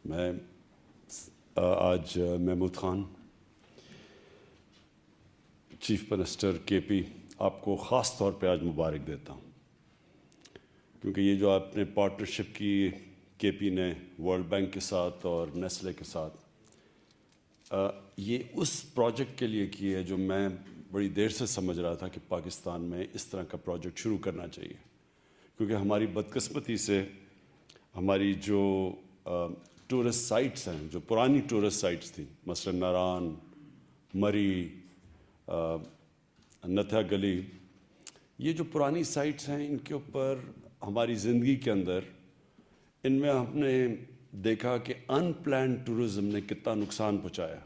میں آج Mahmood Khan chief minister کے پی آپ کو خاص طور پہ آج مبارک دیتا ہوں، کیونکہ یہ جو آپ نے پارٹنرشپ کی کے پی نے ورلڈ بینک کے ساتھ اور نیسلے کے ساتھ، یہ اس پروجیکٹ کے لیے کی ہے جو میں بڑی دیر سے سمجھ رہا تھا کہ پاکستان میں اس طرح کا پروجیکٹ شروع کرنا چاہیے، کیونکہ ہماری بدقسمتی سے ہماری جو ٹورسٹ سائٹس ہیں، جو پرانی ٹورسٹ سائٹس تھیں، مثلا ناران، مری، نتھیا گلی، یہ جو پرانی سائٹس ہیں ان کے اوپر ہماری زندگی کے اندر ان میں ہم نے دیکھا کہ ان پلانڈ ٹورزم نے کتنا نقصان پہنچایا۔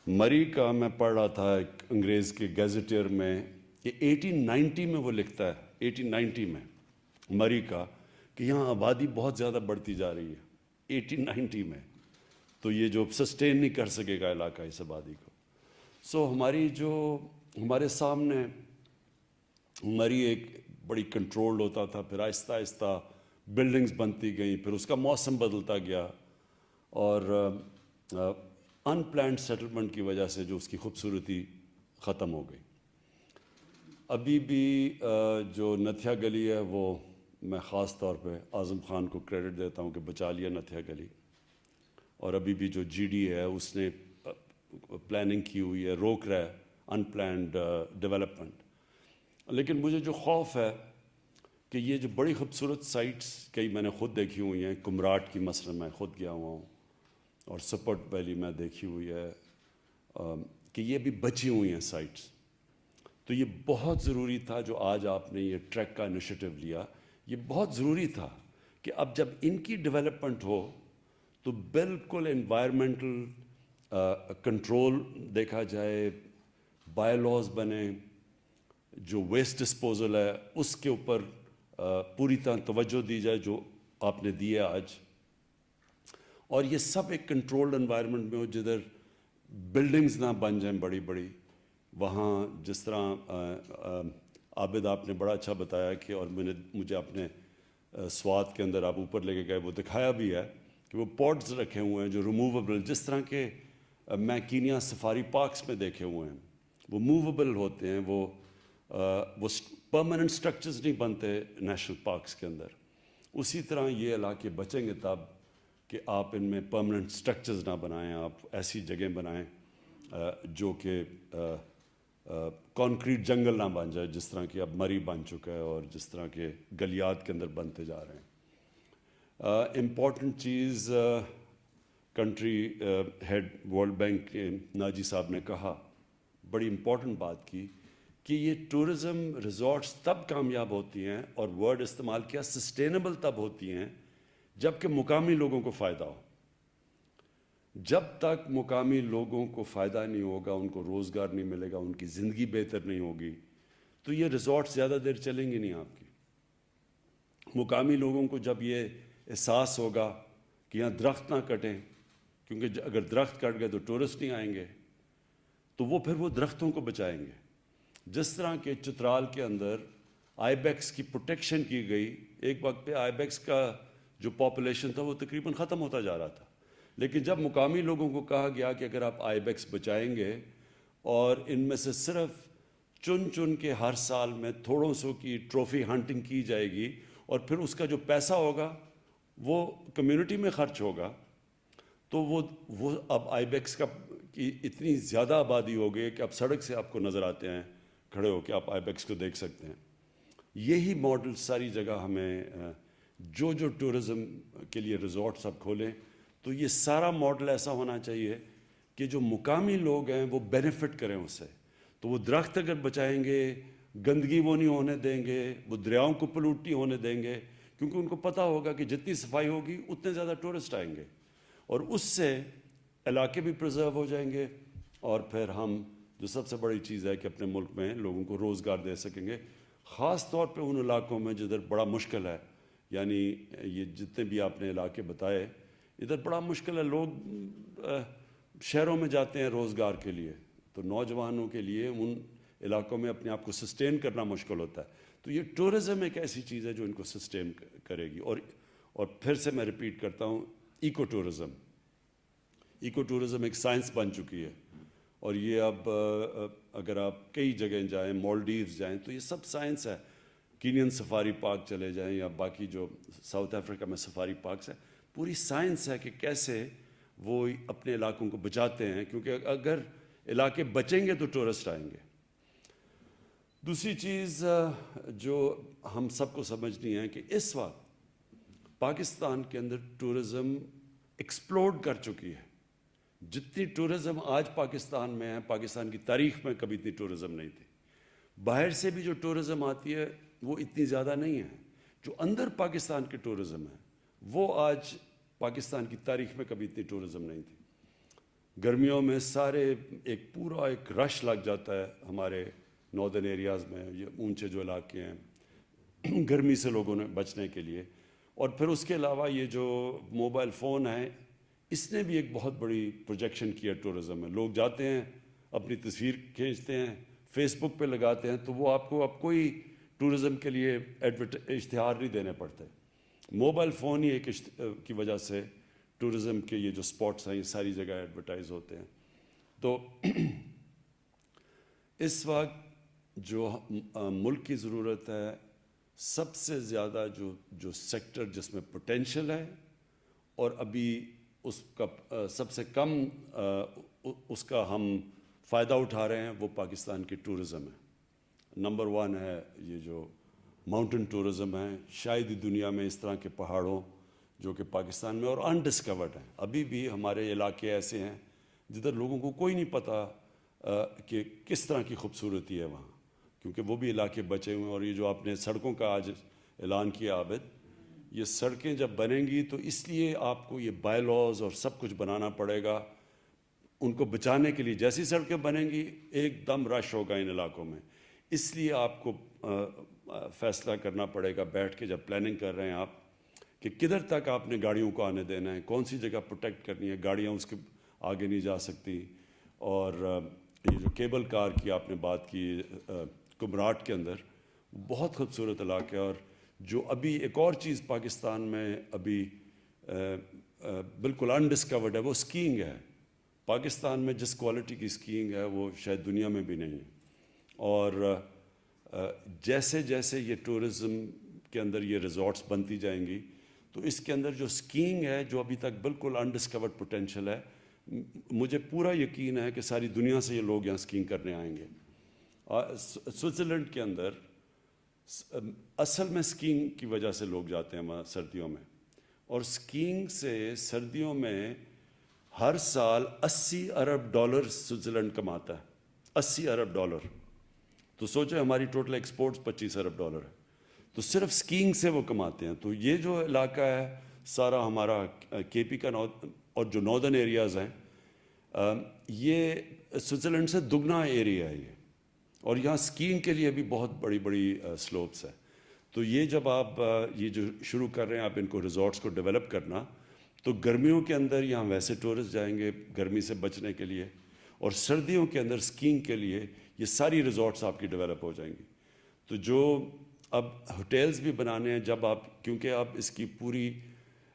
مری کا میں پڑھ رہا تھا ایک انگریز کے گیزیٹیئر میں کہ 1890 میں وہ لکھتا ہے، 1890 میں مری کا، کہ یہاں آبادی بہت زیادہ بڑھتی جا رہی ہے 1890 میں، تو یہ جو سسٹین نہیں کر سکے گا علاقہ اس آبادی کو۔ سو ہمارے سامنے مری ایک بڑی کنٹرولڈ ہوتا تھا، پھر آہستہ آہستہ بلڈنگز بنتی گئیں، پھر اس کا موسم بدلتا گیا، اور ان پلانڈ سیٹلمنٹ کی وجہ سے جو اس کی خوبصورتی ختم ہو گئی۔ ابھی بھی جو نتھیا گلی ہے وہ میں خاص طور پہ اعظم خان کو کریڈٹ دیتا ہوں کہ بچا لیا نتھیا گلی، اور ابھی بھی جو جی ڈی ہے اس نے پلاننگ کی ہوئی ہے، روک رہا ہے ان پلانڈ ڈیولپمنٹ۔ لیکن مجھے جو خوف ہے کہ یہ جو بڑی خوبصورت سائٹس کئی میں نے خود دیکھی ہوئی ہیں، کمراٹ کی مثلا میں خود گیا ہوا ہوں، اور سپورٹ ویلی میں دیکھی ہوئی ہے، کہ یہ بھی بچی ہوئی ہیں سائٹس۔ تو یہ بہت ضروری تھا جو آج آپ نے یہ ٹریک کا انیشیٹو لیا، یہ بہت ضروری تھا کہ اب جب ان کی ڈیولپمنٹ ہو تو بالکل انوائرمنٹل کنٹرول دیکھا جائے، بائی لاز بنے، جو ویسٹ ڈسپوزل ہے اس کے اوپر پوری طرح توجہ دی جائے جو آپ نے دی ہے آج، اور یہ سب ایک کنٹرولڈ انوائرمنٹ میں ہو جدھر بلڈنگز نہ بن جائیں بڑی بڑی۔ وہاں جس طرح عابد آپ نے بڑا اچھا بتایا کہ، اور مجھے اپنے سوات کے اندر آپ اوپر لے کے گئے، وہ دکھایا بھی ہے کہ وہ پوٹس رکھے ہوئے ہیں جو ریموویبل، جس طرح کے میں کینیا سفاری پارکس میں دیکھے ہوئے ہیں، وہ موویبل ہوتے ہیں، وہ پرماننٹ سٹرکچرز نہیں بنتے نیشنل پارکس کے اندر۔ اسی طرح یہ علاقے بچیں گے تب کہ آپ ان میں پرماننٹ سٹرکچرز نہ بنائیں، آپ ایسی جگہیں بنائیں جو کہ کانکریٹ جنگل نہ بن جائے، جس طرح کہ اب مری بن چکا ہے اور جس طرح کے گلیات کے اندر بنتے جا رہے ہیں۔ امپورٹنٹ چیز کنٹری ہیڈ ورلڈ بینک کے ناجی صاحب نے کہا، بڑی امپورٹنٹ بات کی کہ یہ ٹورزم ریزورٹس تب کامیاب ہوتی ہیں، اور ورڈ استعمال کیا، سسٹینیبل تب ہوتی ہیں جب کہ مقامی لوگوں کو فائدہ ہو۔ جب تک مقامی لوگوں کو فائدہ نہیں ہوگا، ان کو روزگار نہیں ملے گا، ان کی زندگی بہتر نہیں ہوگی، تو یہ ریزورٹ زیادہ دیر چلیں گے نہیں آپ کی۔ مقامی لوگوں کو جب یہ احساس ہوگا کہ یہاں درخت نہ کٹیں، کیونکہ اگر درخت کٹ گئے تو ٹورسٹ نہیں آئیں گے، تو وہ پھر وہ درختوں کو بچائیں گے۔ جس طرح کہ چترال کے اندر آئی بیکس کی پروٹیکشن کی گئی، ایک وقت پہ آئی بیکس کا جو پاپولیشن تھا وہ تقریباً ختم ہوتا جا رہا تھا، لیکن جب مقامی لوگوں کو کہا گیا کہ اگر آپ آئی بیکس بچائیں گے اور ان میں سے صرف چن کے ہر سال میں تھوڑوں سو کی ٹرافی ہنٹنگ کی جائے گی، اور پھر اس کا جو پیسہ ہوگا وہ کمیونٹی میں خرچ ہوگا، تو وہ اب آئی بیکس کی اتنی زیادہ آبادی ہو گئی کہ اب سڑک سے آپ کو نظر آتے ہیں کھڑے ہو کے، آپ آئی بیکس کو دیکھ سکتے ہیں۔ یہی ماڈل ساری جگہ ہمیں جو ٹورزم کے لیے ریزورٹس اب کھولیں، تو یہ سارا ماڈل ایسا ہونا چاہیے کہ جو مقامی لوگ ہیں وہ بینیفٹ کریں اس سے۔ تو وہ درخت اگر بچائیں گے، گندگی وہ نہیں ہونے دیں گے، وہ دریاؤں کو پلوٹ نہیں ہونے دیں گے، کیونکہ ان کو پتہ ہوگا کہ جتنی صفائی ہوگی اتنے زیادہ ٹورسٹ آئیں گے، اور اس سے علاقے بھی پرزرو ہو جائیں گے، اور پھر ہم جو سب سے بڑی چیز ہے کہ اپنے ملک میں لوگوں کو روزگار دے سکیں گے، خاص طور پہ ان علاقوں میں جدھر بڑا مشکل ہے۔ یعنی یہ جتنے بھی آپ نے علاقے بتائے، ادھر بڑا مشکل ہے، لوگ شہروں میں جاتے ہیں روزگار کے لیے، تو نوجوانوں کے لیے ان علاقوں میں اپنے آپ کو سسٹین کرنا مشکل ہوتا ہے۔ تو یہ ٹورزم ایک ایسی چیز ہے جو ان کو سسٹین کرے گی، اور پھر سے میں ریپیٹ کرتا ہوں، इको टूरिज़म एक साइंस बन चुकी है, और ये अब अगर आप कई जगह जाएं, मालदीव्स जाएं, तो ये सब साइंस है। कीनियन सफारी पार्क चले जाएं या बाकी जो साउथ अफ्रीका में सफारी पार्क्स है, पूरी साइंस है कि कैसे वो अपने इलाकों को बचाते हैं, क्योंकि अगर इलाके बचेंगे तो टूरिस्ट आएंगे। दूसरी चीज़ जो हम सबको समझनी है कि इस वक्त पाकिस्तान के अंदर टूरिज़म एक्सप्लोड कर चुकी है। जितनी टूरिज़म आज पाकिस्तान में है, पाकिस्तान की तारीख में कभी इतनी टूरिज़म नहीं थी। बाहर से भी जो टूरिज़म आती है वो इतनी ज़्यादा नहीं है। जो अंदर पाकिस्तान की टूरिज़म है वो आज पाकिस्तान की तारीख में कभी इतनी टूरिज़म नहीं थी। गर्मियों में सारे एक पूरा एक रश लग जाता है हमारे नॉर्दर्न एरियाज़ में, ये ऊंचे जो इलाके हैं गर्मी से लोगों ने बचने के लिए। और फिर उसके अलावा ये जो मोबाइल फ़ोन है, इसने भी एक बहुत बड़ी प्रोजेक्शन किया टूरिज़म में। लोग जाते हैं, अपनी तस्वीर खींचते हैं, फेसबुक पे लगाते हैं, तो वो आपको अब कोई टूरिज़म के लिए इश्तिहार नहीं देने पड़ते। मोबाइल फ़ोन ही एक की वजह से टूरिज़म के ये जो स्पॉट्स हैं ये सारी जगह एडवर्टाइज होते हैं। तो इस वक्त जो मुल्क की ज़रूरत है, सबसे ज़्यादा जो सेक्टर जिसमें पोटेंशियल है और अभी उसका सबसे कम उसका हम फ़ायदा उठा रहे हैं, वो पाकिस्तान की टूरिज़म है। नंबर 1 है ये जो माउंटेन टूरिज़म है। शायद ही दुनिया में इस तरह के पहाड़ों जो कि पाकिस्तान में और अनडिस्कवर्ड हैं। अभी भी हमारे इलाके ऐसे हैं जिधर लोगों को कोई नहीं पता कि किस तरह की खूबसूरती है वहाँ, क्योंकि वो भी इलाके बचे हुए हैं। और ये जो आपने सड़कों का आज ऐलान किया आबिद, ये सड़कें जब बनेंगी तो इसलिए आपको ये बाय लॉज और सब कुछ बनाना पड़ेगा उनको बचाने के लिए। जैसी सड़कें बनेंगी एकदम रश होगा इन इलाकों में, इसलिए आपको फ़ैसला करना पड़ेगा बैठ के, जब प्लानिंग कर रहे हैं आप, कि किधर तक आपने गाड़ियों को आने देना है, कौन सी जगह प्रोटेक्ट करनी है, गाड़ियाँ उसके आगे नहीं जा सकती। और ये जो केबल कार की आपने बात की कुमराट के अंदर, बहुत खूबसूरत इलाका है। और जो अभी एक और चीज़ पाकिस्तान में अभी बिल्कुल अनडिस्कवर्ड है, वो स्कीइंग है। पाकिस्तान में जिस क्वालिटी की स्कीइंग है वो शायद दुनिया में भी नहीं है। और जैसे जैसे ये टूरिज़म के अंदर ये रिज़ॉर्ट्स बनती जाएंगी, तो इसके अंदर जो स्कीइंग है, जो अभी तक बिल्कुल अनडिस्कवर्ड पोटेंशियल है, मुझे पूरा यकीन है कि सारी दुनिया से ये लोग यहाँ स्कीइंग करने आएंगे। स्विट्ज़रलैंड के अंदर असल में स्कीइंग की वजह से लोग जाते हैं वहाँ सर्दियों में, और स्कीइंग से सर्दियों में हर साल $80 अरब स्विट्ज़रलैंड कमाता है। $80 अरब। तो सोचो हमारी टोटल एक्सपोर्ट्स $25 अरब है, तो सिर्फ स्कीइंग से वो कमाते हैं। तो ये जो इलाका है सारा हमारा केपी का और जो नॉर्दर्न एरियाज़ हैं, ये स्विट्ज़रलैंड से दुगना एरिया है ये, और यहाँ स्कीइंग के लिए भी बहुत बड़ी बड़ी स्लोप्स है। तो ये जब आप ये जो शुरू कर रहे हैं आप इनको रिज़ॉर्ट्स को डेवलप करना, तो गर्मियों के अंदर यहाँ वैसे टूरिस्ट जाएंगे गर्मी से बचने के लिए, और सर्दियों के अंदर स्कीइंग के लिए ये सारी रिज़ॉर्ट्स आपकी डेवलप हो जाएंगी। तो जो अब होटल्स भी बनाने हैं, जब आप, क्योंकि आप इसकी पूरी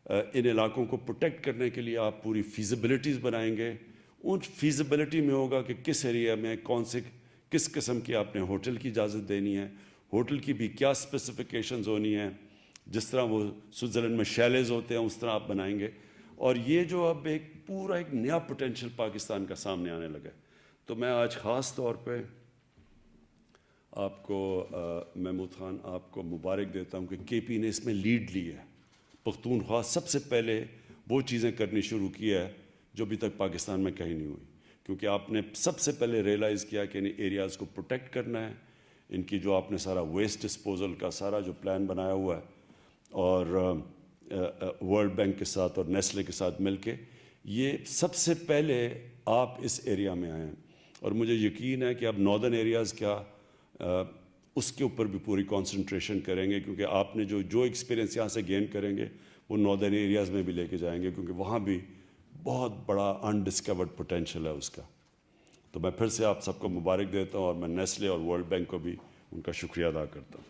इन इलाकों को प्रोटेक्ट करने के लिए आप पूरी फीजिबिलिटीज़ बनाएंगे। उन फीजिबिलिटी में होगा कि किस एरिया में कौन से किस किस्म की आपने होटल की इजाज़त देनी है, होटल की भी क्या स्पेसिफिकेशंस होनी है। जिस तरह वो स्विट्ज़रलैंड में शैलेज़ होते हैं उस तरह आप बनाएंगे। और ये जो अब एक पूरा एक नया पोटेंशियल पाकिस्तान का सामने आने लगा है। तो मैं आज ख़ास तौर पे आपको महमूद ख़ान आपको मुबारक देता हूँ कि केपी ने इसमें लीड ली है। पख्तूनख्वा सबसे पहले वो चीज़ें करनी शुरू की है जो अभी तक पाकिस्तान में कहीं नहीं हुई, क्योंकि आपने सबसे पहले रियलाइज़ किया कि इन एरियाज़ को प्रोटेक्ट करना है। इनकी जो आपने सारा वेस्ट डिस्पोजल का सारा जो प्लान बनाया हुआ है, और वर्ल्ड बैंक के साथ और नेस्ले के साथ मिलके, ये सबसे पहले आप इस एरिया में आए हैं। और मुझे यकीन है कि अब नॉर्दर्न एरियाज़ क्या उसके ऊपर भी पूरी कंसंट्रेशन करेंगे, क्योंकि आपने जो एक्सपीरियंस यहाँ से गेन करेंगे वो नॉर्दर्न एरियाज़ में भी लेके जाएंगे, क्योंकि वहाँ भी बहुत बड़ा अनडिस्कवर्ड पोटेंशियल है उसका। तो मैं फिर से आप सबको मुबारक देता हूँ, और मैं नेस्ले और वर्ल्ड बैंक को भी उनका शुक्रिया अदा करता हूँ।